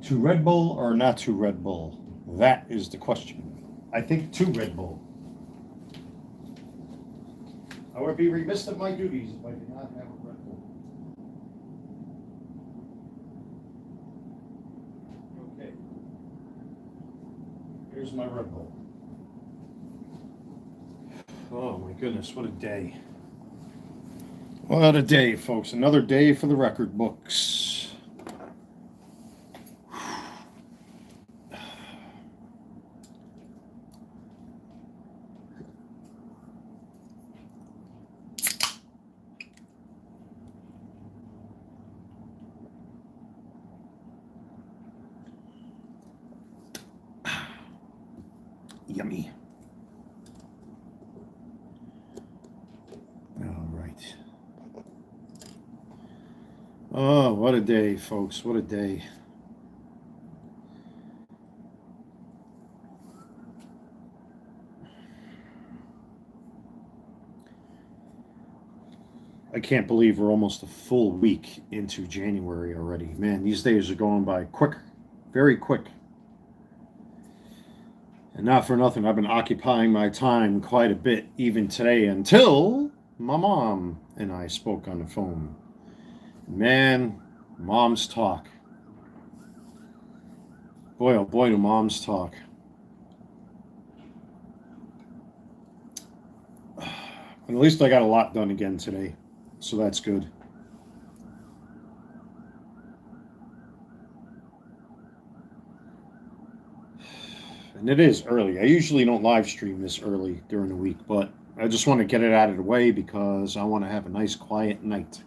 To Red Bull or not to Red Bull? That is the question. I think to Red Bull. I would be remiss of my duties if I did not have a Red Bull. Okay. Here's my Red Bull. Oh my goodness, what a day. What a day, folks. Another day for the record books. Yummy. All right. Oh, what a day, folks. What a day. I can't believe we're almost a full week into January already. Man, these days are going by quick, very quick. And not for nothing, I've been occupying my time quite a bit even today until my mom and I spoke on the phone. Man, moms talk. Boy, oh boy, do moms talk. At least I got a lot done again today, so that's good. And it is early. I usually don't live stream this early during the week, but I just want to get it out of the way because I want to have a nice quiet night.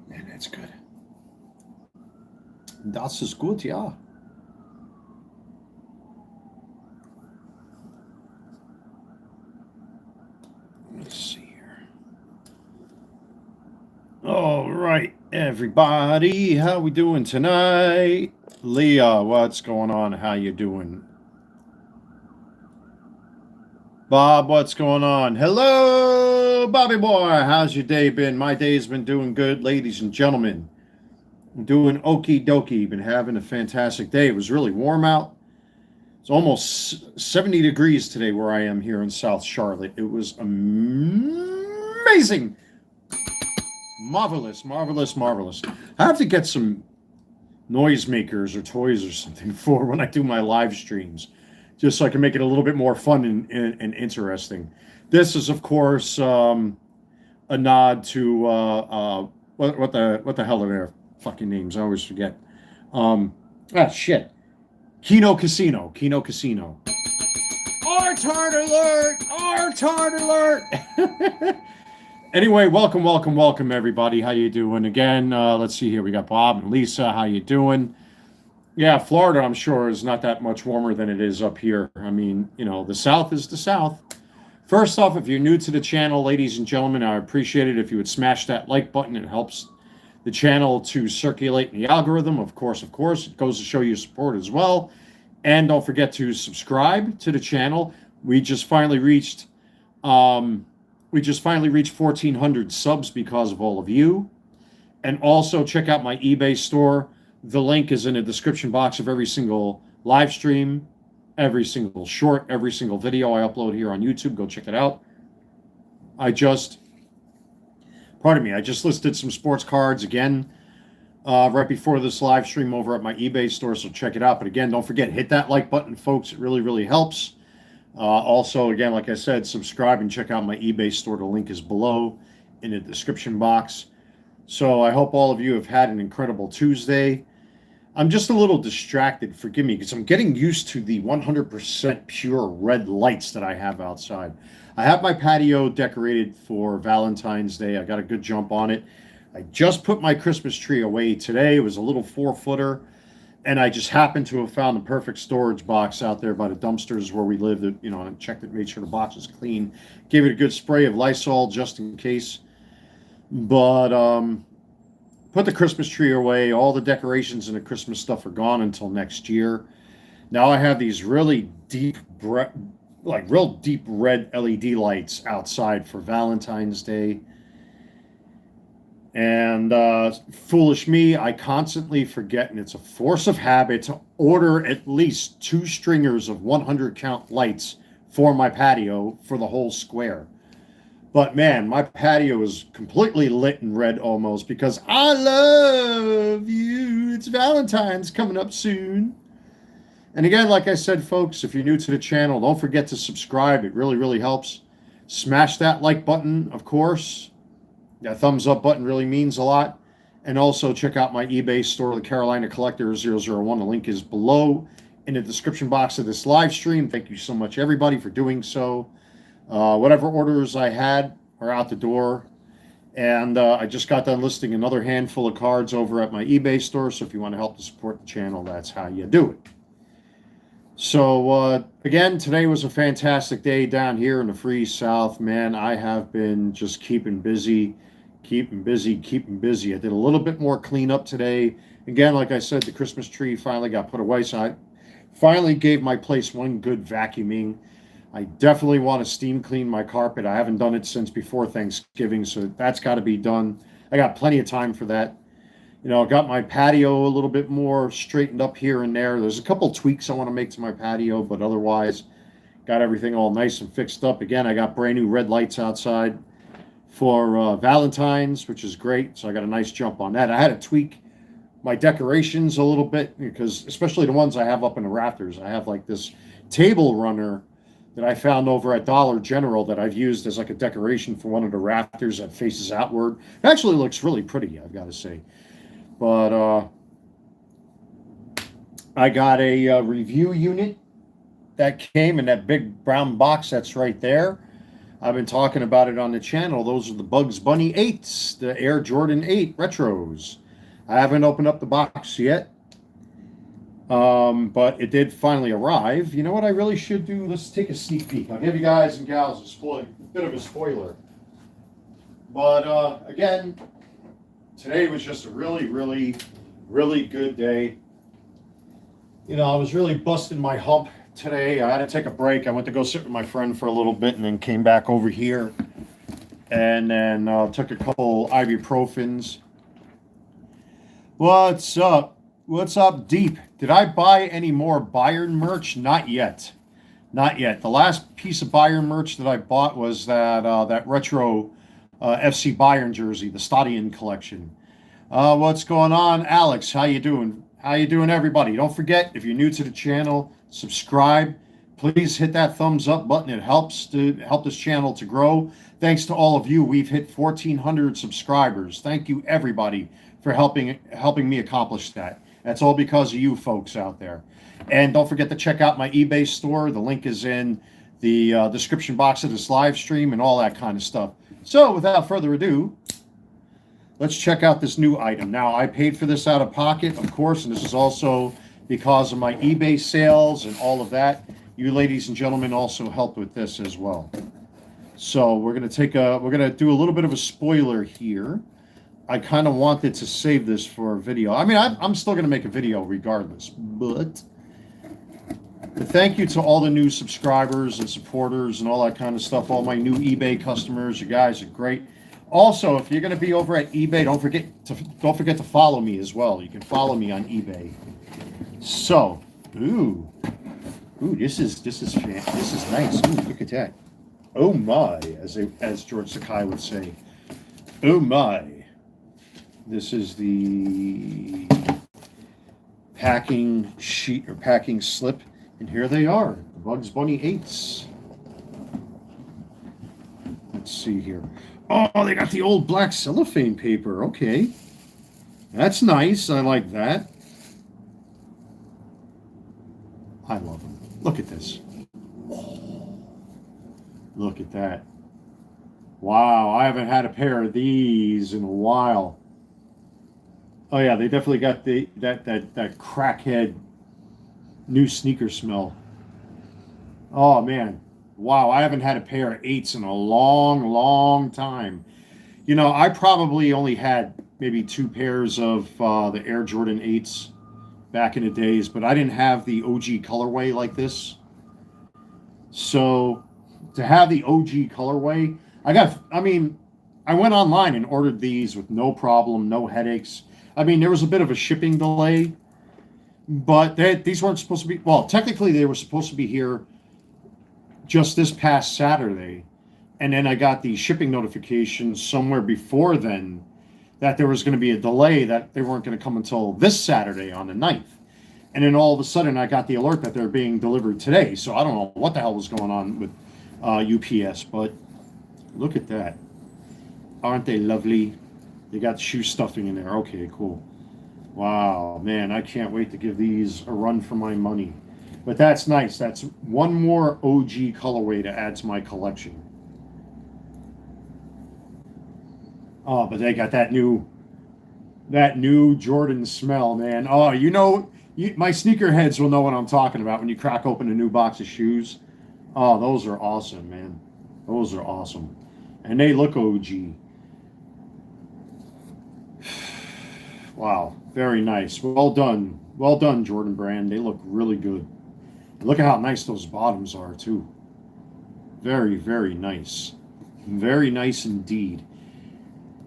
Man, that's good. Das ist gut, ja. Let's see here. All right, everybody, how we doing tonight? Leah, what's going on? How you doing? Bob, what's going on? Hello, Bobby boy. How's your day been? My day's been doing good, ladies and gentlemen. I'm doing okie dokie. Been having a fantastic day. It was really warm out. It's almost 70 degrees today where I am here in South Charlotte. It was amazing. Marvelous, marvelous, marvelous. I have to get some noisemakers or toys or something for when I do my live streams, just so I can make it a little bit more fun and interesting. This is, of course, a nod to what the hell are their fucking names? I always forget. Shit. Kino Casino. R-tard alert! R-tard alert! Anyway, welcome, everybody. How you doing? Again, let's see here. We got Bob and Lisa. How you doing? Yeah, Florida, I'm sure, is not that much warmer than it is up here. I mean, the South is the South. First off, if you're new to the channel, ladies and gentlemen, I appreciate it if you would smash that like button. It helps the channel to circulate in the algorithm. Of course, it goes to show you support as well. And don't forget to subscribe to the channel. We just finally reached 1,400 subs because of all of you. And also check out my eBay store. The link is in the description box of every single live stream, every single short, every single video I upload here on YouTube. Go check it out. I just listed some sports cards again right before this live stream over at my eBay store, so check it out. But again, don't forget, hit that like button, folks. It really, really helps. Also, again, like I said, subscribe and check out my eBay store. The link is below in the description box. So I hope all of you have had an incredible Tuesday. I'm just a little distracted, forgive me, because I'm getting used to the 100% pure red lights that I have outside. I have my patio decorated for Valentine's Day. I got a good jump on it. I just put my Christmas tree away today. It was a little 4-footer, and I just happened to have found the perfect storage box out there by the dumpsters where we live. That, and I checked it, made sure the box was clean. Gave it a good spray of Lysol just in case. But put the Christmas tree away. All the decorations and the Christmas stuff are gone until next year. Now I have these really deep, like real deep red LED lights outside for Valentine's Day. And foolish me, I constantly forget, and it's a force of habit to order at least 2 stringers of 100 count lights for my patio for the whole square. But man, my patio is completely lit in red almost because I love you. It's Valentine's coming up soon. And again, like I said, folks, if you're new to the channel, don't forget to subscribe. It really, really helps. Smash that like button, of course. That thumbs up button really means a lot. And also check out my eBay store, the Carolina Collector 001. The link is below in the description box of this live stream. Thank you so much, everybody, for doing so. Whatever orders I had are out the door. And I just got done listing another handful of cards over at my eBay store. So if you want to help to support the channel, that's how you do it. So again, today was a fantastic day down here in the free South. Man, I have been just keeping busy. I did a little bit more cleanup today. Again, like I said, the Christmas tree finally got put away. So I finally gave my place one good vacuuming. I definitely want to steam clean my carpet. I haven't done it since before Thanksgiving, so that's got to be done. I got plenty of time for that. You know, I got my patio a little bit more straightened up here and there. There's a couple tweaks I want to make to my patio, but otherwise, got everything all nice and fixed up. Again, I got brand new red lights outside for Valentine's, which is great. So I got a nice jump on that. I had to tweak my decorations a little bit because, especially the ones I have up in the rafters, I have like this table runner that I found over at Dollar General that I've used as like a decoration for one of the rafters that faces outward. It actually looks really pretty, I've got to say. But I got a review unit that came in that big brown box that's right there. I've been talking about it on the channel. Those are the Bugs Bunny 8s, the Air Jordan 8 Retros. I haven't opened up the box yet, but it did finally arrive. You know what I really should do? Let's take a sneak peek. I'll give you guys and gals a bit of a spoiler. But again, today was just a really, really, really good day. You know, I was really busting my hump today. I had to take a break. I went to go sit with my friend for a little bit and then came back over here and then took a couple ibuprofens. What's up? What's up, Deep? Did I buy any more Bayern merch? Not yet. Not yet. The last piece of Bayern merch that I bought was that retro FC Bayern jersey, the Stadion collection. What's going on, Alex? How you doing? How you doing, everybody? Don't forget, if you're new to the channel, subscribe. Please hit that thumbs up button. It helps to help this channel to grow. Thanks to all of you, we've hit 1,400 subscribers. Thank you, everybody, for helping me accomplish that. That's all because of you folks out there. And don't forget to check out my eBay store. The link is in the description box of this live stream and all that kind of stuff. So without further ado, let's check out this new item. Now, I paid for this out of pocket, of course, and this is also because of my eBay sales and all of that. You ladies and gentlemen also helped with this as well. So we're gonna do a little bit of a spoiler here. I kind of wanted to save this for a video. I mean, I'm still gonna make a video regardless, but thank you to all the new subscribers and supporters and all that kind of stuff. All my new eBay customers, you guys are great. Also, if you're going to be over at eBay, don't forget to follow me as well. You can follow me on eBay. So, this is nice. Ooh, look at that. Oh my, as George Sakai would say. Oh my. This is the packing sheet or packing slip, and here they are, the Bugs Bunny 8s. Let's see here. Oh, they got the old black cellophane paper. Okay. That's nice. I like that. I love them. Look at this. Look at that. Wow, I haven't had a pair of these in a while. Oh yeah, they definitely got that crackhead new sneaker smell. Oh man. Wow, I haven't had a pair of 8s in a long, long time. You know, I probably only had maybe 2 pairs of the Air Jordan 8s back in the days, but I didn't have the OG colorway like this. So to have the OG colorway, I went online and ordered these with no problem, no headaches. I mean, there was a bit of a shipping delay, but these weren't supposed to be, well, technically they were supposed to be here just this past Saturday. And then I got the shipping notification somewhere before then that there was going to be a delay, that they weren't going to come until this Saturday on the 9th. And then all of a sudden I got the alert that they're being delivered today. So I don't know what the hell was going on with UPS, but look at that. Aren't they lovely? They got shoe stuffing in there. Okay, cool. Wow, man, I can't wait to give these a run for my money. But that's nice. That's one more OG colorway to add to my collection. Oh, but they got that new Jordan smell, man. Oh, my sneakerheads will know what I'm talking about when you crack open a new box of shoes. Oh, those are awesome, man. Those are awesome. And they look OG. Wow, very nice. Well done. Well done, Jordan brand. They look really good. Look at how nice those bottoms are, too. Very, very nice. Very nice indeed.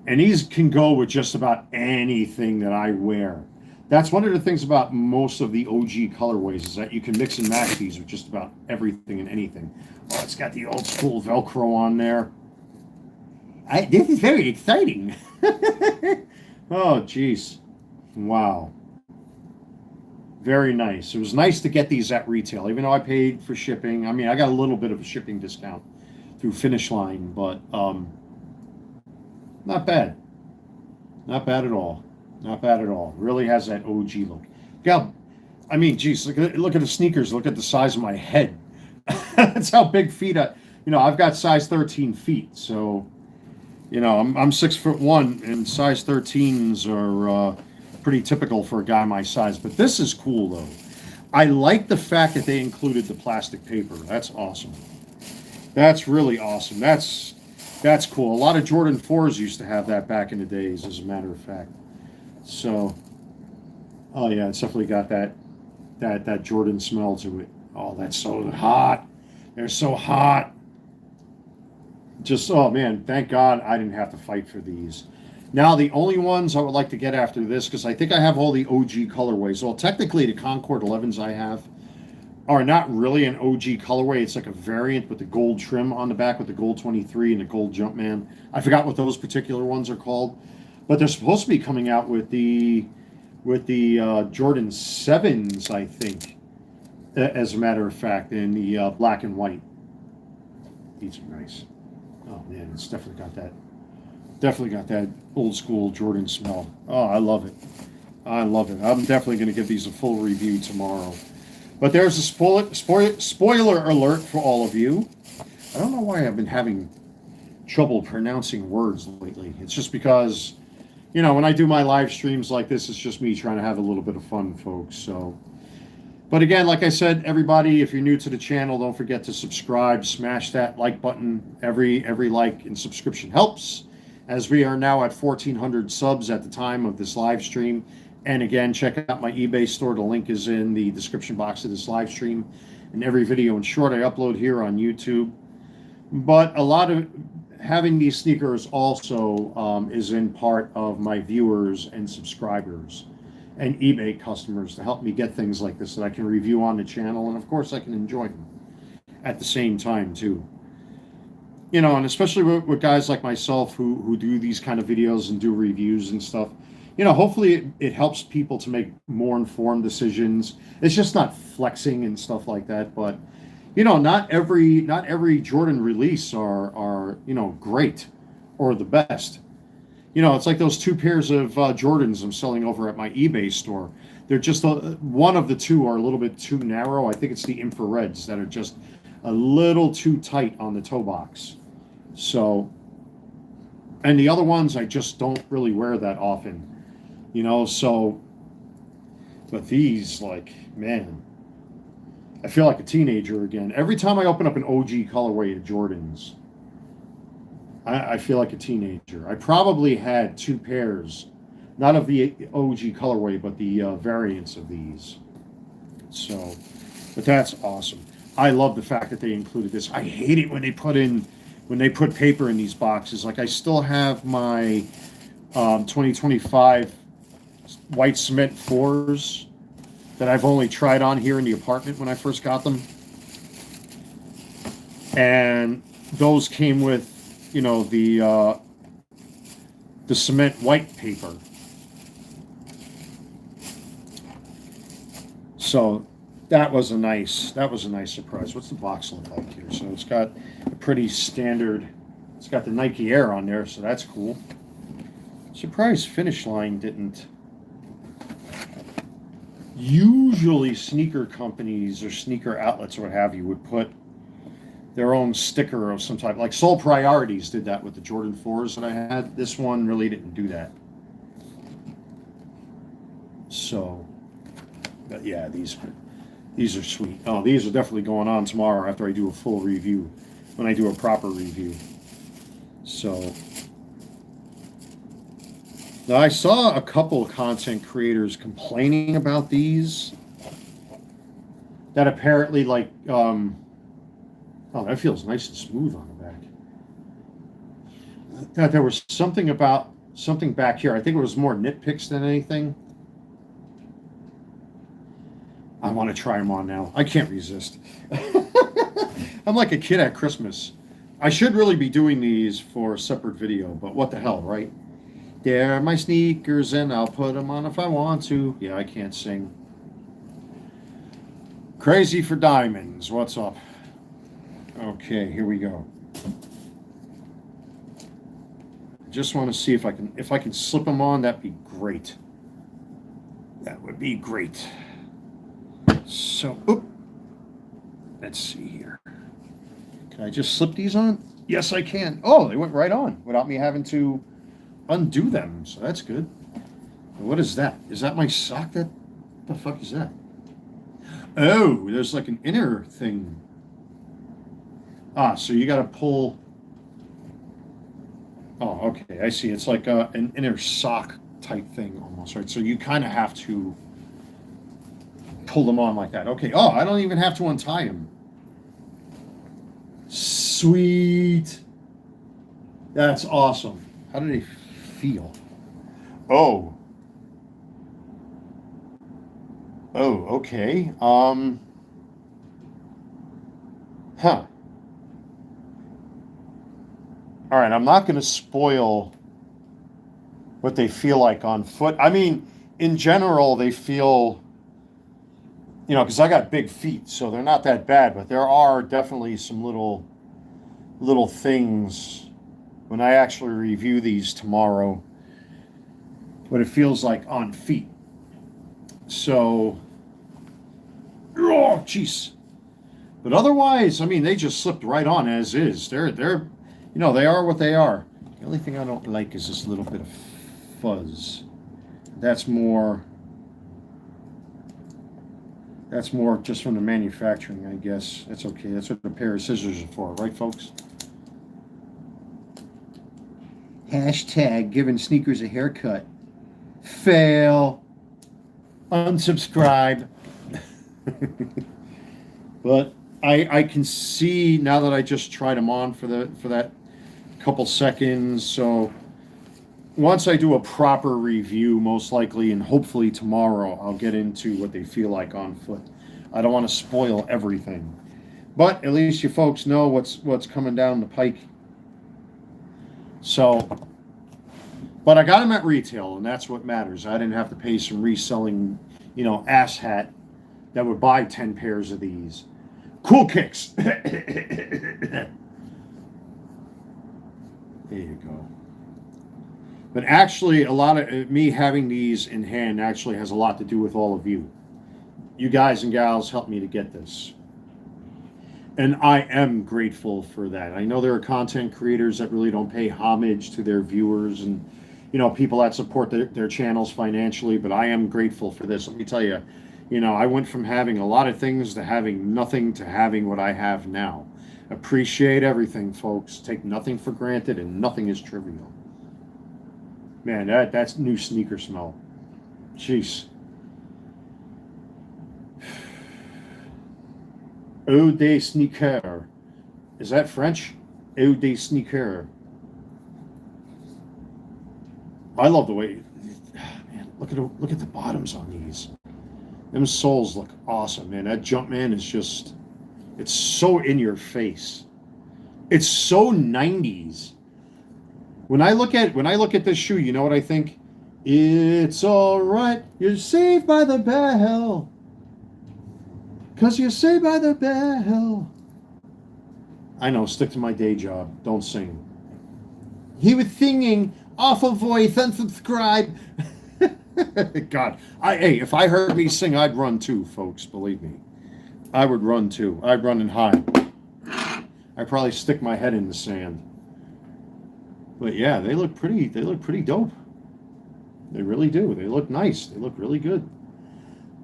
And these can go with just about anything that I wear. That's one of the things about most of the OG colorways, is that you can mix and match these with just about everything and anything. Oh, it's got the old school Velcro on there. This is very exciting. Oh, jeez. Wow. Very nice. It was nice to get these at retail, even though I paid for shipping. I mean, I got a little bit of a shipping discount through Finish Line, but not bad. Not bad at all. Not bad at all. Really has that OG look. Yeah, I mean, geez, look at the sneakers. Look at the size of my head. That's how big feet I've got size 13 feet. So, I'm 6'1", and size 13s are pretty typical for a guy my size. But this is cool, though. I like the fact that they included the plastic paper. That's awesome. That's really awesome. That's cool. A lot of Jordan 4s used to have that back in the days, as a matter of fact. So, oh yeah, it's definitely got that Jordan smell to it. Oh, that's so hot. They're so hot. Just, oh man, thank God I didn't have to fight for these. Now, the only ones I would like to get after this, because I think I have all the OG colorways. Well, technically, the Concord 11s I have are not really an OG colorway. It's like a variant with the gold trim on the back with the gold 23 and the gold Jumpman. I forgot what those particular ones are called, but they're supposed to be coming out with the Jordan 7s, I think, as a matter of fact, in the black and white. These are nice. Oh man, it's definitely got that old school Jordan smell. Oh, I love it. I love it. I'm definitely going to give these a full review tomorrow. But there's a spoiler alert for all of you. I don't know why I've been having trouble pronouncing words lately. It's just because, when I do my live streams like this, it's just me trying to have a little bit of fun, folks. So, but again, like I said, everybody, if you're new to the channel, don't forget to subscribe, smash that like button. Every like and subscription helps, as we are now at 1,400 subs at the time of this live stream. And again, check out my eBay store. The link is in the description box of this live stream. And every video and short I upload here on YouTube. But a lot of having these sneakers also is in part of my viewers and subscribers and eBay customers to help me get things like this that I can review on the channel. And of course, I can enjoy them at the same time, too. And especially with guys like myself who do these kind of videos and do reviews and stuff. Hopefully it helps people to make more informed decisions. It's just not flexing and stuff like that. But, not every Jordan release are great or the best. It's like those two pairs of Jordans I'm selling over at my eBay store. They're just one of the two are a little bit too narrow. I think it's the infrareds that are just a little too tight on the toe box. So, and the other ones I just don't really wear that often. So, but these, man, I feel like a teenager again. Every time I open up an OG colorway of Jordans, I feel like a teenager. I probably had two pairs not of the OG colorway, but the variants of these. So, but that's awesome. I love the fact that they included this. I hate it when they put paper in these boxes. Like I still have my 2025 white cement 4s that I've only tried on here in the apartment when I first got them. And those came with, you know, the cement white paper. So that was a nice surprise. What's the box look like here? So it's got a pretty standard. It's got the Nike Air on there, so that's cool. Surprised Finish Line didn't. Usually sneaker companies or sneaker outlets or what have you would put their own sticker of some type. Like Soul Priorities did that with the Jordan 4s that I had. This one really didn't do that. So, but yeah, these are sweet. Oh, these are definitely going on tomorrow after I do a full review, when I do a proper review. So, now I saw a couple of content creators complaining about these. That apparently, like, oh, that feels nice and smooth on the back. That there was something back here. I think it was more nitpicks than anything. I want to try them on now. I can't resist. I'm like a kid at Christmas. I should really be doing these for a separate video, but what the hell, right? They're my sneakers and I'll put them on if I want to. Yeah, I can't sing. Crazy for Diamonds. What's up? Okay, here we go. I just want to see if I can slip them on. That'd be great. That would be great. So, let's see here. Can I just slip these on? Yes, I can. Oh, they went right on without me having to undo them. So that's good. What is that? Is that my sock? What the fuck is that? Oh, there's like an inner thing. Ah, so you got to pull. Oh, okay. I see. It's like an inner sock type thing almost, right? So you kind of have to pull them on like that. Okay. Oh, I don't even have to untie them. Sweet. That's awesome. How do they feel? Oh. Oh, okay. Huh. All right, I'm not going to spoil what they feel like on foot. I mean, in general, they feel, you know, because I got big feet, so they're not that bad, but there are definitely some little things when I actually review these tomorrow, what it feels like on feet. So, oh, jeez. But otherwise, I mean, they just slipped right on as is. They're you know, they are what they are. The only thing I don't like is this little bit of fuzz. That's more just from the manufacturing, I guess. That's okay. That's what a pair of scissors are for, right, folks? Hashtag giving sneakers a haircut. Fail. Unsubscribe. But I can see now that I just tried them on for that couple seconds. So once I do a proper review, most likely and hopefully tomorrow, I'll get into what they feel like on foot. I don't want to spoil everything, but at least you folks know what's coming down the pike. So, but I got them at retail, and that's what matters. I didn't have to pay some reselling, you know, asshat that would buy 10 pairs of these. Cool Kicks. There you go. But actually, a lot of me having these in hand actually has a lot to do with all of you. You guys and gals helped me to get this. And I am grateful for that. I know there are content creators that really don't pay homage to their viewers and, you know, people that support their channels financially, but I am grateful for this. Let me tell you, you know, I went from having a lot of things to having nothing to having what I have now. Appreciate everything, folks. Take nothing for granted, and nothing is trivial. Man, that's new sneaker smell. Jeez. Eau de sneaker. Is that French? Eau de sneaker. I love the way. Man, look at the bottoms on these. Them soles look awesome, man. That Jumpman is just. It's so in your face. It's so 90s. When I look at this shoe, you know what I think? It's all right. You're saved by the bell. 'Cause you're saved by the bell. I know, stick to my day job. Don't sing. He was singing, awful voice, unsubscribe. God, hey, if I heard me sing, I'd run too, folks. Believe me, I would run too. I'd run and hide. I'd probably stick my head in the sand. But yeah, they look pretty. They look pretty dope. They really do. They look nice. They look really good.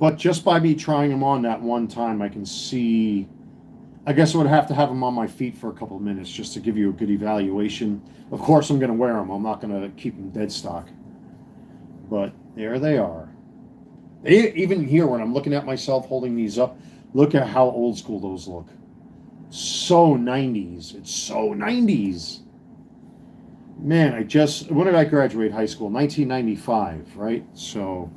But just by me trying them on that one time, I can see. I guess I would have to have them on my feet for a couple of minutes just to give you a good evaluation. Of course, I'm going to wear them. I'm not going to keep them dead stock. But there they are. Even here, when I'm looking at myself holding these up, look at how old school those look. So 90s. It's so 90s. Man, when did I graduate high school? 1995, right? So,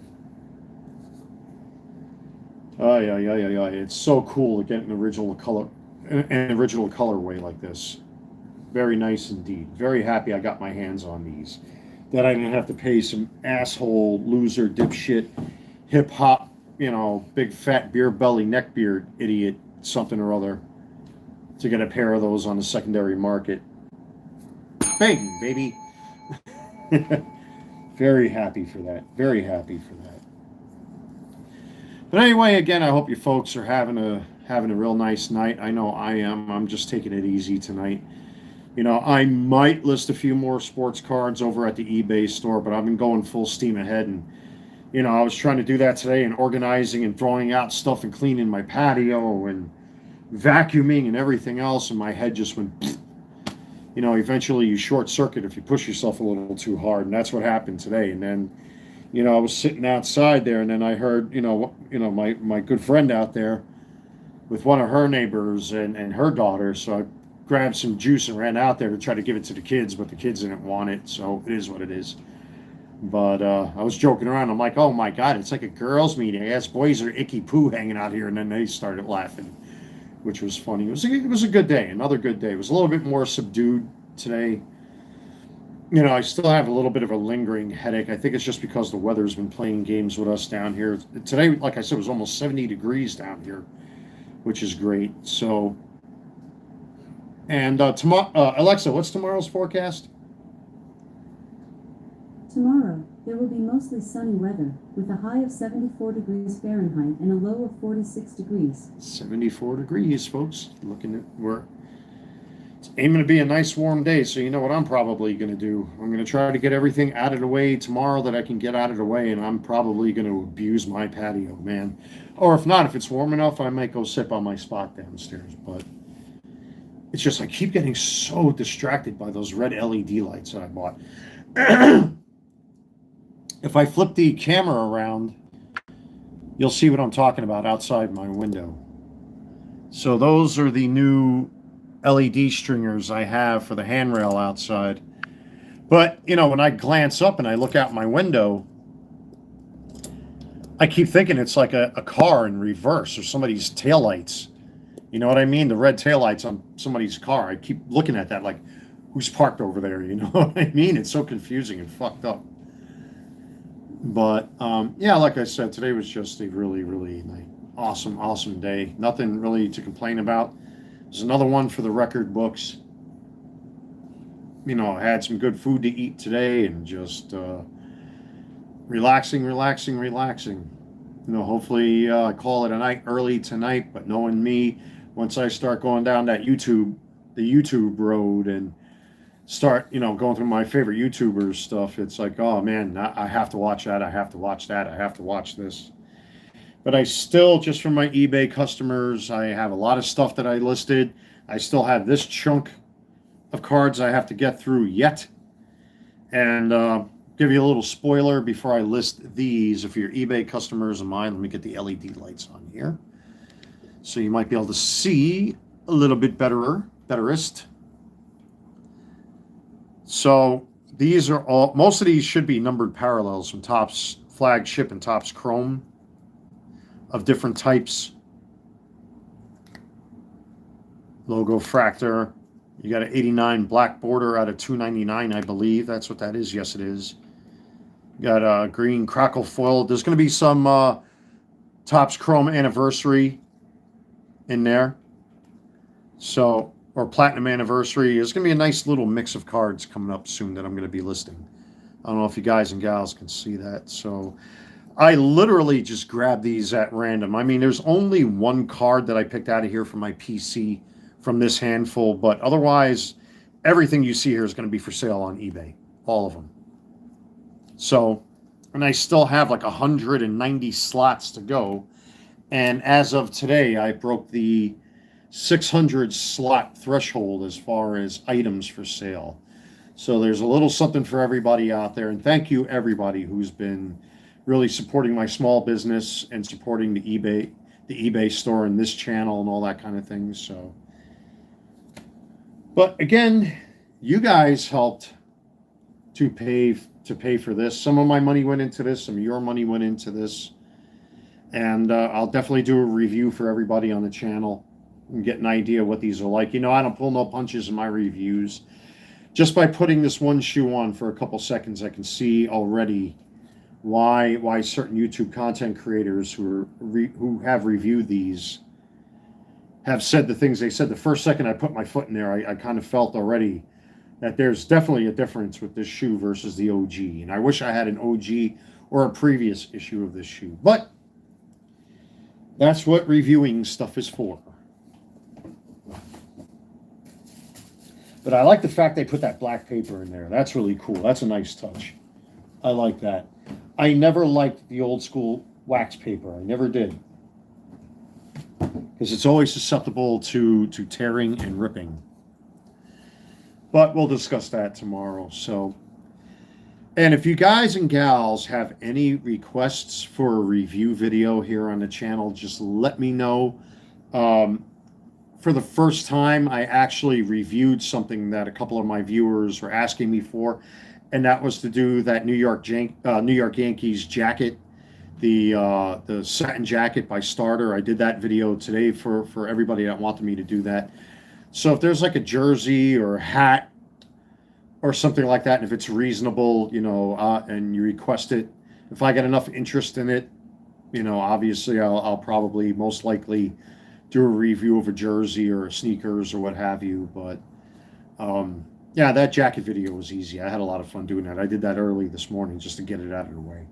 yeah. It's so cool to get an original colorway like this. Very nice indeed. Very happy I got my hands on these. That I didn't have to pay some asshole, loser, dipshit, hip hop, big fat beer belly, neckbeard idiot, something or other, to get a pair of those on the secondary market. Bang, baby. Very happy for that. Very happy for that. But anyway, again, I hope you folks are having a real nice night. I know I am. I'm just taking it easy tonight. I might list a few more sports cards over at the eBay store, but I've been going full steam ahead. And, I was trying to do that today and organizing and throwing out stuff and cleaning my patio and vacuuming and everything else. And my head just went, eventually you short circuit if you push yourself a little too hard. And that's what happened today. And then, I was sitting outside there and then I heard, my good friend out there with one of her neighbors and her daughter. So I grabbed some juice and ran out there to try to give it to the kids, but the kids didn't want it, so it is what it is. But I was joking around. I'm like, oh my God, it's like a girls' meeting. I guess boys are icky poo hanging out here, and then they started laughing, which was funny. It was a good day, another good day. It was a little bit more subdued today. I still have a little bit of a lingering headache. I think it's just because the weather's been playing games with us down here. Today, like I said, it was almost 70 degrees down here, which is great. So. And tomorrow, Alexa, what's tomorrow's forecast? Tomorrow, there will be mostly sunny weather, with a high of 74 degrees Fahrenheit and a low of 46 degrees. 74 degrees, folks. It's aiming to be a nice warm day, so you know what I'm probably going to do? I'm going to try to get everything out of the way tomorrow that I can get out of the way, and I'm probably going to abuse my patio, man. Or if not, if it's warm enough, I might go sit on my spot downstairs, but it's just I keep getting so distracted by those red LED lights that I bought. If I flip the camera around, you'll see what I'm talking about outside my window. So those are the new LED stringers I have for the handrail outside. But, when I glance up and I look out my window, I keep thinking it's like a car in reverse or somebody's taillights. You know what I mean? The red taillights on somebody's car. I keep looking at that like, who's parked over there? You know what I mean? It's so confusing and fucked up. But, yeah, like I said, today was just a really, really awesome day. Nothing really to complain about. There's another one for the record books. I had some good food to eat today and just relaxing. Hopefully I call it a night early tonight, but knowing me, once I start going down the YouTube road and start, going through my favorite YouTubers stuff, it's like, oh man, I have to watch that. I have to watch that. I have to watch this. But I still, just from my eBay customers, I have a lot of stuff that I listed. I still have this chunk of cards I have to get through yet. And give you a little spoiler before I list these. If you're eBay customers of mine, let me get the LED lights on here. So you might be able to see a little bit betterist. So these are all, most of these should be numbered parallels from Topps Flagship and Topps Chrome of different types. Logo Fractor. You got an 89 black border out of 299, I believe. That's what that is. Yes, it is. You got a green crackle foil. There's going to be some Topps Chrome Anniversary in there. So, or Platinum Anniversary. There's going to be a nice little mix of cards coming up soon that I'm going to be listing. I don't know if you guys and gals can see that. So, I literally just grabbed these at random. I mean, there's only one card that I picked out of here from my PC from this handful, but otherwise, everything you see here is going to be for sale on eBay. All of them. So, and I still have like 190 slots to go. And as of today, I broke the 600 slot threshold as far as items for sale. So there's a little something for everybody out there. And thank you everybody who's been really supporting my small business and supporting the eBay store and this channel and all that kind of thing. So, but again, you guys helped to pay for this. Some of my money went into this. Some of your money went into this. And I'll definitely do a review for everybody on the channel and get an idea what these are like. You know, I don't pull no punches in my reviews. Just by putting this one shoe on for a couple seconds, I can see already why certain YouTube content creators who have reviewed these have said the things they said. The first second I put my foot in there, I kind of felt already that there's definitely a difference with this shoe versus the OG. And I wish I had an OG or a previous issue of this shoe. But that's what reviewing stuff is for. But I like the fact they put that black paper in there. That's really cool. That's a nice touch. I like that. I never liked the old school wax paper. I never did. Because it's always susceptible to tearing and ripping. But we'll discuss that tomorrow. So, and if you guys and gals have any requests for a review video here on the channel, just let me know. For the first time, I actually reviewed something that a couple of my viewers were asking me for, and that was to do that New York Yankees jacket, the satin jacket by Starter. I did that video today for everybody that wanted me to do that. So if there's like a jersey or a hat or something like that, and if it's reasonable, you know, and you request it, if I get enough interest in it, you know, obviously I'll probably most likely do a review of a jersey or sneakers or what have you. But yeah, that jacket video was easy. I had a lot of fun doing that. I did that early this morning just to get it out of the way.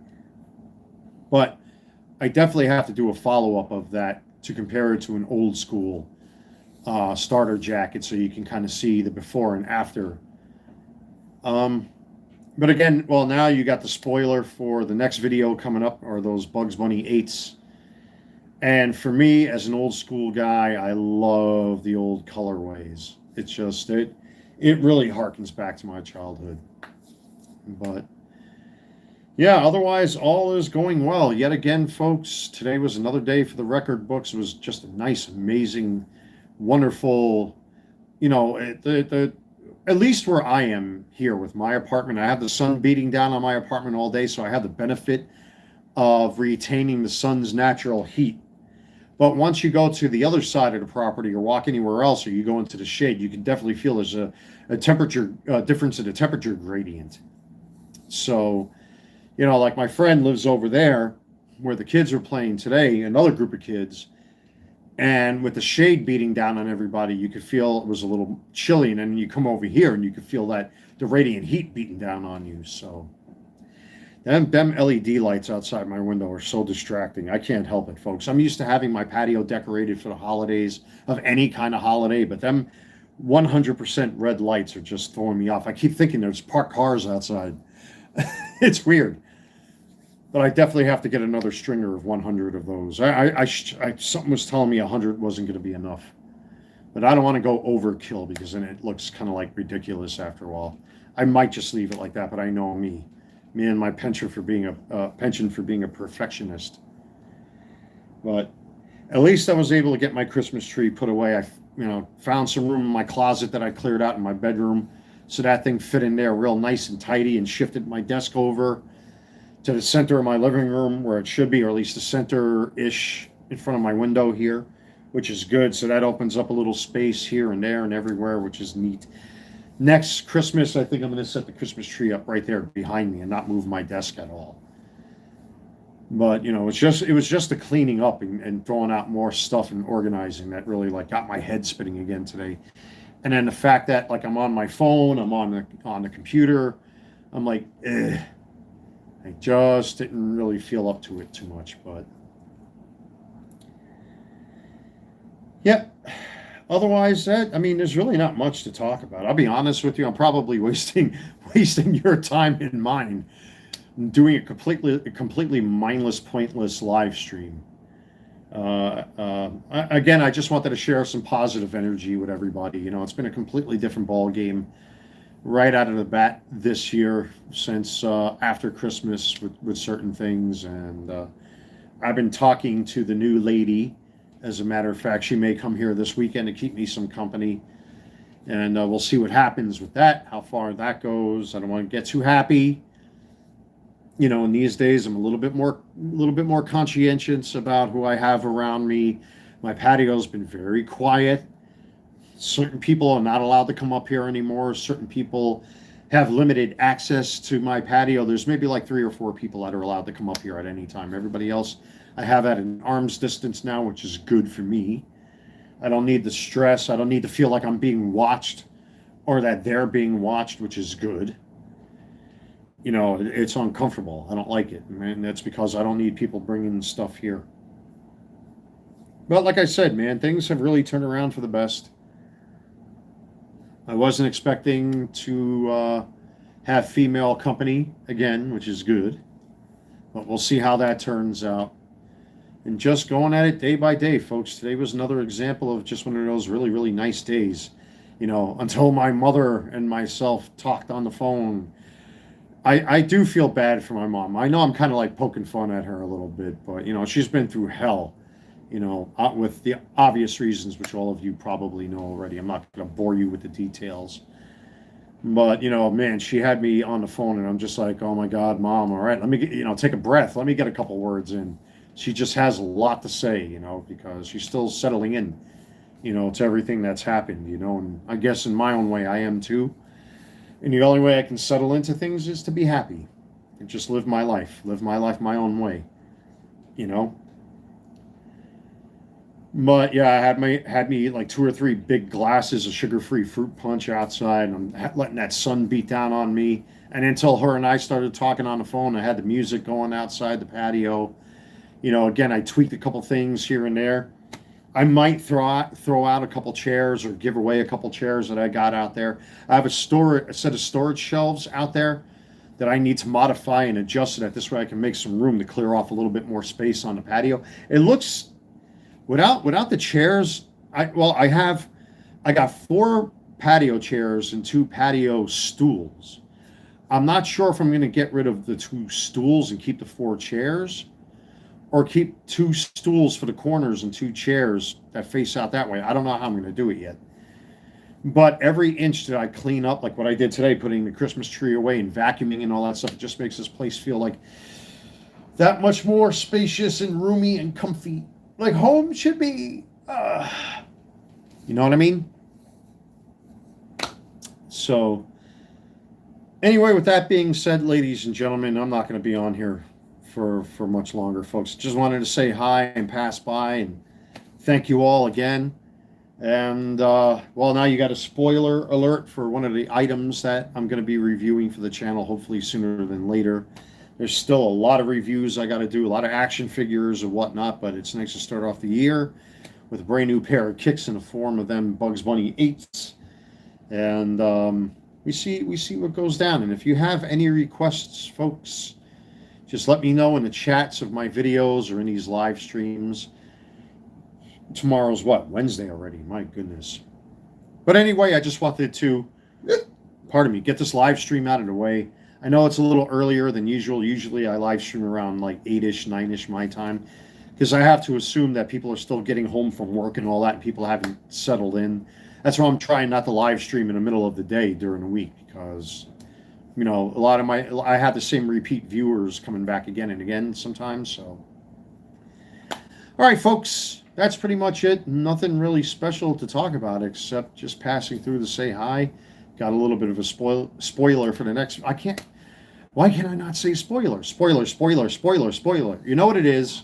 But I definitely have to do a follow-up of that to compare it to an old school Starter jacket so you can kind of see the before and after. But again, well, now you got the spoiler for the next video coming up, or those Bugs Bunny 8s. And for me, as an old school guy, I love the old colorways. It's just, it really harkens back to my childhood. But yeah, otherwise, all is going well. Yet again, folks, today was another day for the record books. It was just a nice, amazing, wonderful, you know, at least where I am here with my apartment. I have the sun beating down on my apartment all day, so I have the benefit of retaining the sun's natural heat. But once you go to the other side of the property or walk anywhere else, or you go into the shade, you can definitely feel there's a temperature difference in the temperature gradient. So, you know, like my friend lives over there where the kids are playing today, another group of kids, and with the shade beating down on everybody, you could feel it was a little chilly. And then you come over here and you could feel that the radiant heat beating down on you. So them LED lights outside my window are so distracting. I can't help it, folks. I'm used to having my patio decorated for the holidays of any kind of holiday, but them 100% red lights are just throwing me off. I keep thinking there's parked cars outside. It's weird. But I definitely have to get another stringer of 100 of those. Something was telling me 100 wasn't going to be enough. But I don't want to go overkill because then it looks kind of like ridiculous after a while. I might just leave it like that, but I know me. Me and my pension for being a perfectionist. But at least I was able to get my Christmas tree put away. I found some room in my closet that I cleared out in my bedroom, so that thing fit in there real nice and tidy, and shifted my desk over to the center of my living room where it should be, or at least the center-ish in front of my window here, which is good. So that opens up a little space here and there and everywhere, which is neat. Next Christmas, I think I'm going to set the Christmas tree up right there behind me and not move my desk at all. But it was just the cleaning up and throwing out more stuff and organizing that really like got my head spinning again today. And then the fact that like I'm on my phone, I'm on the computer, I'm like, I just didn't really feel up to it too much. But yeah, otherwise there's really not much to talk about. I'll be honest with you, I'm probably wasting your time and mine doing a completely mindless, pointless live stream. Again, I just wanted to share some positive energy with everybody. It's been a completely different ball game right out of the bat this year since after Christmas with certain things. And I've been talking to the new lady. As a matter of fact, she may come here this weekend to keep me some company. And we'll see what happens with that, how far that goes. I don't want to get too happy. In these days, I'm a little bit more conscientious about who I have around me. My patio's been very quiet. Certain people are not allowed to come up here anymore. Certain people have limited access to my patio. There's maybe like 3 or 4 people that are allowed to come up here at any time. Everybody else I have at an arm's distance now, which is good for me. I don't need the stress. I don't need to feel like I'm being watched or that they're being watched, which is good. It's uncomfortable. I don't like it. And that's because I don't need people bringing stuff here. But like I said, man, things have really turned around for the best. I wasn't expecting to have female company again, which is good. But we'll see how that turns out. And just going at it day by day, folks. Today was another example of just one of those really, really nice days. Until my mother and myself talked on the phone. I do feel bad for my mom. I know I'm kind of like poking fun at her a little bit, but she's been through hell, with the obvious reasons, which all of you probably know already. I'm not going to bore you with the details, but man, she had me on the phone, and I'm just like, oh my God, Mom, all right, let me get, take a breath, let me get a couple words in. She just has a lot to say, because she's still settling in, to everything that's happened, and I guess in my own way I am too. And the only way I can settle into things is to be happy and just live my life my own way, But yeah, I had me like 2 or 3 big glasses of sugar-free fruit punch outside, and I'm letting that sun beat down on me. And until her and I started talking on the phone, I had the music going outside the patio. Again, I tweaked a couple things here and there. I might throw out a couple chairs or give away a couple chairs that I got out there. I have a set of storage shelves out there that I need to modify and adjust so that this way I can make some room to clear off a little bit more space on the patio. It looks without the chairs. I got 4 patio chairs and 2 patio stools. I'm not sure if I'm going to get rid of the 2 stools and keep the 4 chairs, or keep 2 stools for the corners and 2 chairs that face out that way. I don't know how I'm going to do it yet. But every inch that I clean up, like what I did today, putting the Christmas tree away and vacuuming and all that stuff, it just makes this place feel like that much more spacious and roomy and comfy. Like home should be. You know what I mean? So, anyway, with that being said, ladies and gentlemen, I'm not going to be on here for much longer, folks. Just wanted to say hi and pass by and thank you all again. And now you got a spoiler alert for one of the items that I'm going to be reviewing for the channel, hopefully sooner than later. There's still a lot of reviews I got to do, a lot of action figures and whatnot, but it's nice to start off the year with a brand new pair of kicks in the form of them Bugs Bunny 8s. And we see what goes down. And if you have any requests, folks, just let me know in the chats of my videos or in these live streams. Tomorrow's what? Wednesday already. My goodness. But anyway, I just wanted to, get this live stream out of the way. I know it's a little earlier than usual. Usually I live stream around like 8-ish, 9-ish my time, because I have to assume that people are still getting home from work and all that, and people haven't settled in. That's why I'm trying not to live stream in the middle of the day during the week, because a lot of I have the same repeat viewers coming back again and again sometimes. So, all right, folks, that's pretty much it. Nothing really special to talk about except just passing through to say hi. Got a little bit of a spoiler for the next. I can't. Why can I not say spoiler? Spoiler, spoiler, spoiler, spoiler. You know what it is?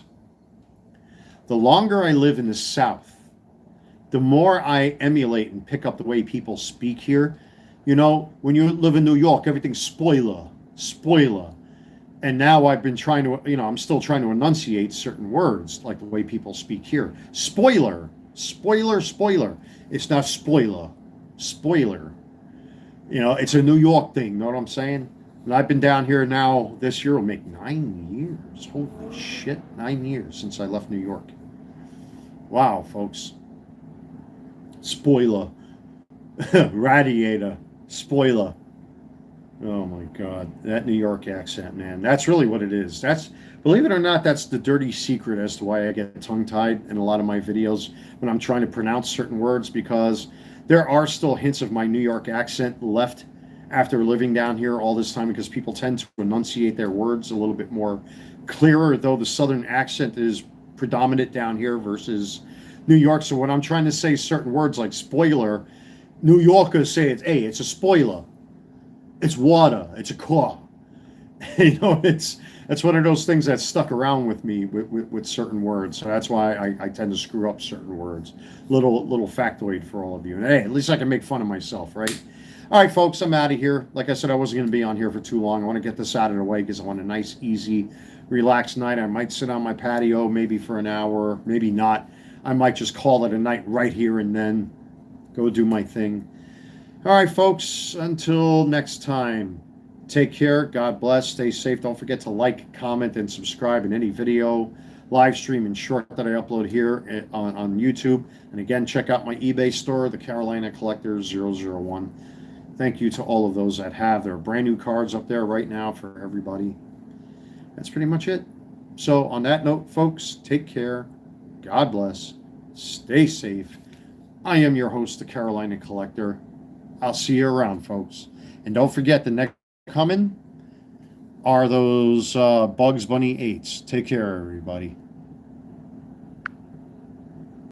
The longer I live in the South, the more I emulate and pick up the way people speak here. When you live in New York, everything's spoiler, spoiler. And now I've been trying to, I'm still trying to enunciate certain words like the way people speak here. Spoiler, spoiler, spoiler. It's not spoiler, spoiler. It's a New York thing. Know what I'm saying? And I've been down here now this year will make 9 years. Holy shit, 9 years since I left New York. Wow, folks. Spoiler. Radiator. Spoiler. Oh my God. That New York accent, man. That's really what it is. Believe it or not, that's the dirty secret as to why I get tongue-tied in a lot of my videos when I'm trying to pronounce certain words, because there are still hints of my New York accent left after living down here all this time, because people tend to enunciate their words a little bit more clearer, though the Southern accent is predominant down here versus New York. So when I'm trying to say certain words like spoiler, New Yorkers say it's a spoiler. It's water. It's a car. It's one of those things that stuck around with me with certain words. So that's why I tend to screw up certain words. Little factoid for all of you. And hey, at least I can make fun of myself, right? All right, folks, I'm out of here. Like I said, I wasn't going to be on here for too long. I want to get this out of the way because I want a nice, easy, relaxed night. I might sit on my patio maybe for an hour, maybe not. I might just call it a night right here and then go do my thing. All right, folks, until next time, take care. God bless. Stay safe. Don't forget to like, comment, and subscribe in any video, live stream, and short that I upload here on YouTube. And again, check out my eBay store, the Carolina Collector 001. Thank you to all of those that have. There are brand new cards up there right now for everybody. That's pretty much it. So on that note, folks, take care. God bless. Stay safe. I am your host, the Carolina Collector. I'll see you around, folks. And don't forget, the next coming are those Bugs Bunny 8s. Take care, everybody.